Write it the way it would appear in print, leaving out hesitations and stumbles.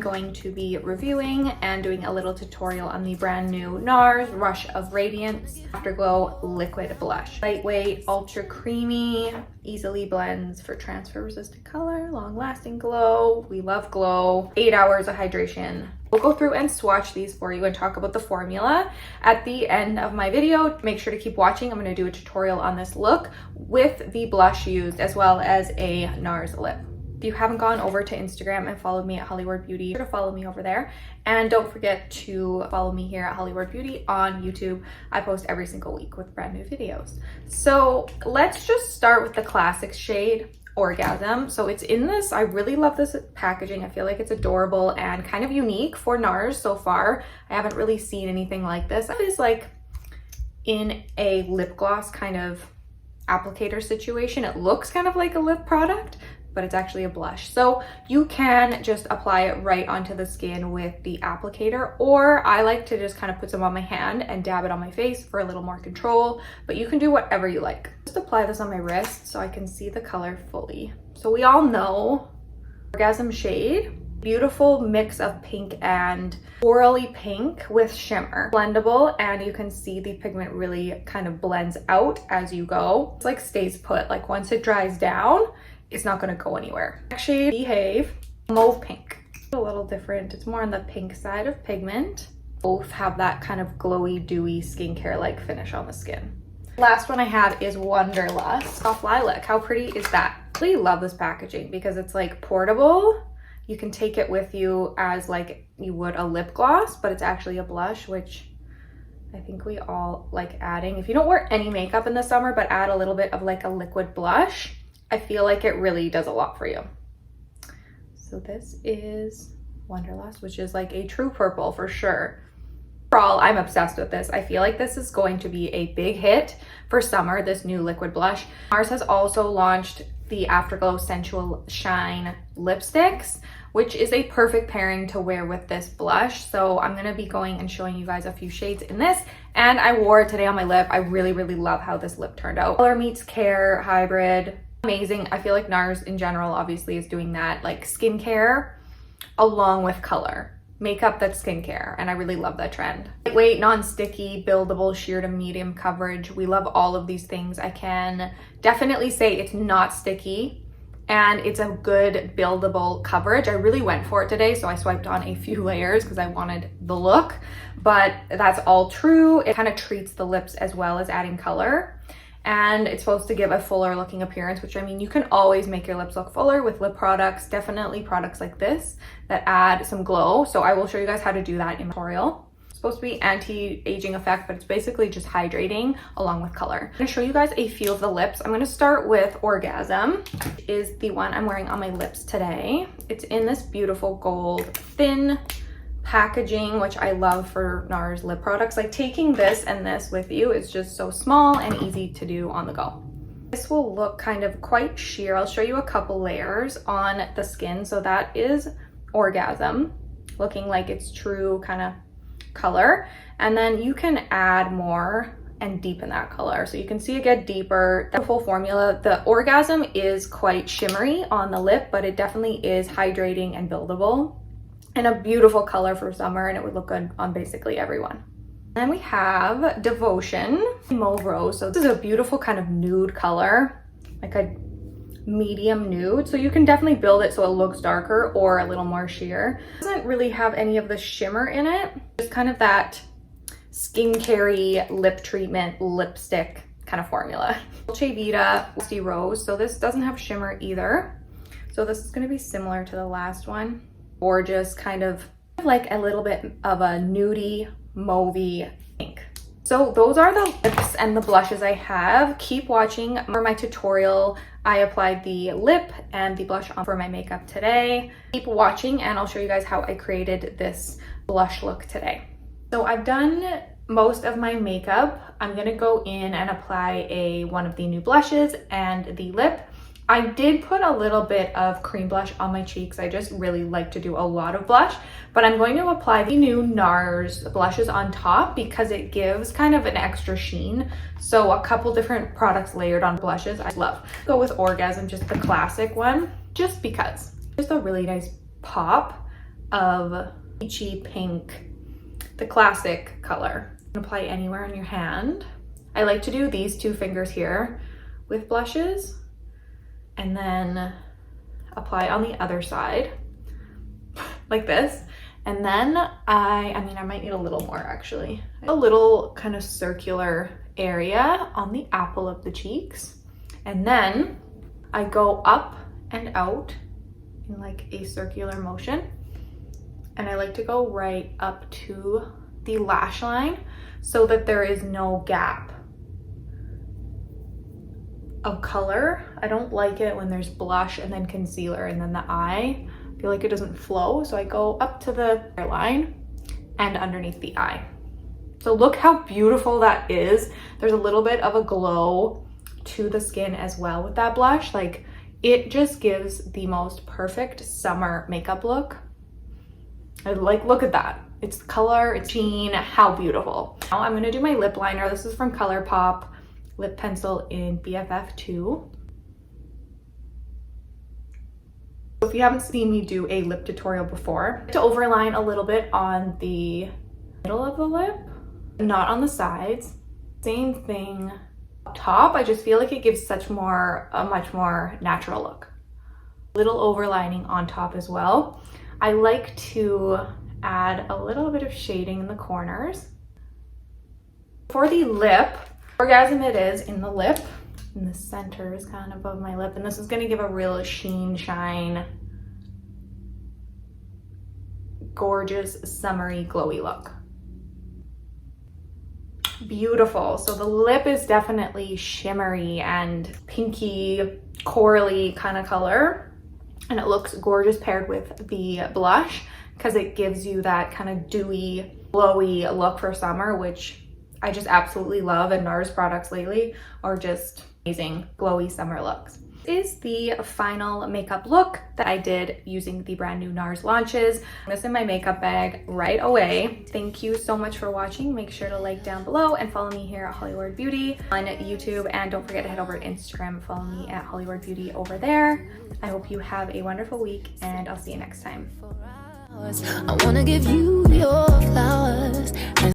going to be reviewing and doing a little tutorial on the brand new Nars Rush of Radiance Afterglow Liquid Blush. Lightweight, ultra creamy, easily blends for transfer resistant color, long lasting glow. We love glow. 8 hours of hydration. We'll go through and swatch these for you and talk about the formula at the end of my video. Make sure to keep watching. I'm going to do a tutorial on this look with the blush used as well as a Nars lip. If you haven't gone over to Instagram and followed me at Hollkward Beauty, be sure to follow me over there. And don't forget to follow me here at Hollkward Beauty on YouTube. I post every single week with brand new videos. So let's just start with the classic shade, Orgasm. So it's in this, I really love this packaging. I feel like it's adorable and kind of unique for Nars so far. I haven't really seen anything like this. It is like in a lip gloss kind of applicator situation. It looks kind of like a lip product, but it's actually a blush. So you can just apply it right onto the skin with the applicator, or I like to just kind of put some on my hand and dab it on my face for a little more control, but you can do whatever you like. Just apply this on my wrist so I can see the color fully. So we all know Orgasm shade, beautiful mix of pink and corally pink with shimmer. Blendable, and you can see the pigment really kind of blends out as you go. It's like stays put, like once it dries down, it's not going to go anywhere. Next shade, Behave, mauve pink. A little different. It's more on the pink side of pigment. Both have that kind of glowy, dewy skincare-like finish on the skin. Last one I have is Wonderlust Soft Lilac. How pretty is that? I really love this packaging because it's like portable. You can take it with you as like you would a lip gloss, but it's actually a blush, which I think we all like adding. If you don't wear any makeup in the summer, but add a little bit of like a liquid blush, I feel like it really does a lot for you. So this is Wonderlust, which is like a true purple for sure. Overall, I'm obsessed with this. I feel like this is going to be a big hit for summer, this new liquid blush. Nars has also launched the Afterglow Sensual Shine lipsticks, which is a perfect pairing to wear with this blush. So I'm gonna be going and showing you guys a few shades in this, and I wore it today on my lip. I really, really love how this lip turned out. Color meets care hybrid. Amazing. I feel like Nars in general obviously is doing that, like skincare along with color. Makeup that's skincare, and I really love that trend. Lightweight, non-sticky, buildable, sheer to medium coverage. We love all of these things. I can definitely say it's not sticky and it's a good buildable coverage. I really went for it today, so I swiped on a few layers because I wanted the look, but that's all true. It kind of treats the lips as well as adding color. And it's supposed to give a fuller looking appearance, which I mean, you can always make your lips look fuller with lip products, definitely products like this that add some glow. So I will show you guys how to do that in the tutorial. It's supposed to be anti-aging effect, but it's basically just hydrating along with color. I'm gonna show you guys a few of the lips. I'm gonna start with Orgasm, which is the one I'm wearing on my lips today. It's in this beautiful gold thin packaging, which I love for Nars lip products. Like taking this and this with you is just so small and easy to do on the go. This will look kind of quite sheer. I'll show you a couple layers on the skin. So that is Orgasm, looking like it's true kind of color. And then you can add more and deepen that color. So you can see it get deeper. The full formula, the Orgasm is quite shimmery on the lip, but it definitely is hydrating and buildable. And a beautiful color for summer, and it would look good on basically everyone. Then we have Devotion Mauve Rose. So this is a beautiful kind of nude color, like a medium nude. So you can definitely build it so it looks darker or a little more sheer. It doesn't really have any of the shimmer in it. Just kind of that skincare-y lip treatment lipstick kind of formula. Dolce Vita Misty Rose. So this doesn't have shimmer either. So this is going to be similar to the last one. Gorgeous, kind of like a little bit of a nudie mauvey pink. So those are the lips and the blushes I have. Keep watching for my tutorial. I applied the lip and the blush on for my makeup today. Keep watching and I'll show you guys how I created this blush look today. So I've done most of my makeup. I'm gonna go in and apply one of the new blushes and the lip. I did put a little bit of cream blush on my cheeks. I just really like to do a lot of blush, but I'm going to apply the new Nars blushes on top because it gives kind of an extra sheen. So a couple different products layered on blushes I love. Go with Orgasm, just the classic one, just because. Just a really nice pop of peachy pink, the classic color. Apply anywhere on your hand. I like to do these two fingers here with blushes and then apply on the other side like this. And then I might need a little more actually. A little kind of circular area on the apple of the cheeks. And then I go up and out in like a circular motion. And I like to go right up to the lash line so that there is no gap of color. I don't like it when there's blush and then concealer and then the eye. I feel like it doesn't flow. So I go up to the line and underneath the eye. So look how beautiful that is. There's a little bit of a glow to the skin as well with that blush. Like it just gives the most perfect summer makeup look. Look at that. It's color, it's sheen, how beautiful. Now I'm gonna do my lip liner. This is from ColourPop lip pencil in BFF2. If you haven't seen me do a lip tutorial before, to overline a little bit on the middle of the lip, not on the sides. Same thing up top. I just feel like it gives a much more natural look. Little overlining on top as well. I like to add a little bit of shading in the corners. For the lip, Orgasm it is in the lip. And the center is kind of above my lip. And this is gonna give a real sheen, shine, gorgeous, summery, glowy look. Beautiful. So the lip is definitely shimmery and pinky, corally kind of color. And it looks gorgeous paired with the blush because it gives you that kind of dewy, glowy look for summer, which I just absolutely love. And Nars products lately are just amazing, glowy summer looks. This is the final makeup look that I did using the brand new Nars launches. This in my makeup bag right away. Thank you so much for watching. Make sure to like down below and follow me here at Hollkward Beauty on YouTube. And don't forget to head over to Instagram. Follow me at Hollkward Beauty over there. I hope you have a wonderful week and I'll see you next time. I wanna give you your flowers.